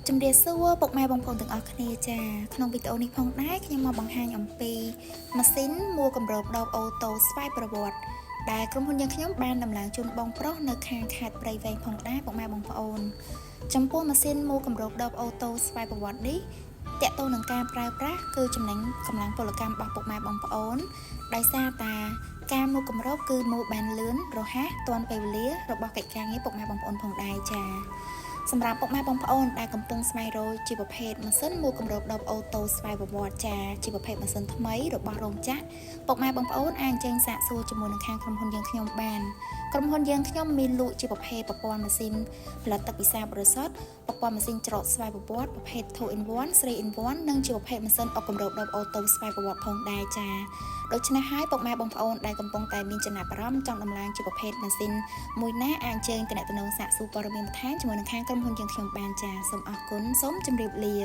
ជំរាបសួរពុកម៉ែបងប្អូនទាំងអស់គ្នាចាក្នុងវីដេអូនេះផងដែរខ្ញុំមកបង្ហាញអំពីម៉ាស៊ីនមួលគម្របដបអូតូស្វ័យប្រវត្តិដែលក្រុមហ៊ុនយើងខ្ញុំបានដំឡើងជូនបងប្រុសនៅខាងខេត្តព្រៃវែងផងដែរពុកម៉ែបងប្អូនចំពោះម៉ាស៊ីនមួលគម្របដបអូតូស្វ័យប្រវត្តិនេះតកតទៅនឹងការប្រើប្រាស់គឺចំណេញកម្លាំងពលកម្មរបស់ពុកម៉ែបងប្អូនដោយសារតែការមួលគម្របគឺមួលបានលឿនរហ័សទាន់ពេលវេលារបស់កិច្ចការងារពុកម៉ែបងប្អូនផងដែរចាសម្រាប់ពុកម៉ែបងប្អូនដែលកំពុងស្វែងរកជាប្រភេទម៉ាស៊ីនមួលគម្របដបអូតូស្វ័យប្រវត្តិចាជាប្រភេទម៉ាស៊ីនថ្មីរបស់រោងចក្រពុកម៉ែបងប្អូនអាចចេញសាកសួរជាមួយនឹងខាងក្រុមហ៊ុនយើងខ្ញុំបានក្រុមហ៊ុនយើងខ្ញុំមានលក់ជាប្រភេទប្រព័ន្ធម៉ាស៊ីនផលិតទឹកពិសាបរិសុទ្ធប្រព័ន្ធម៉ាស៊ីនច្រកស្វ័យប្រវត្តិប្រភេទ 2 in 1 3 in 1និងជាប្រភេទម៉ាស៊ីនអុកគម្របដបអូតូស្វ័យប្រវត្តិផងដែរចាដូច្នេះហើយពុកម៉ែបងប្អូនដែលកំពុងតែមានចំណាប់អារម្មណ៍ចង់ដំឡើងជាប្រភេទម៉ាស៊ីនមួយណាអាចអញ្ជើញតំណែងសាកសួរព័ត៌មានបន្ថែមជាមួយនឹងខាងក្រុមហ៊ុនយើងខ្ញុំបានចាសូមអរគុណសូមជម្រាបលា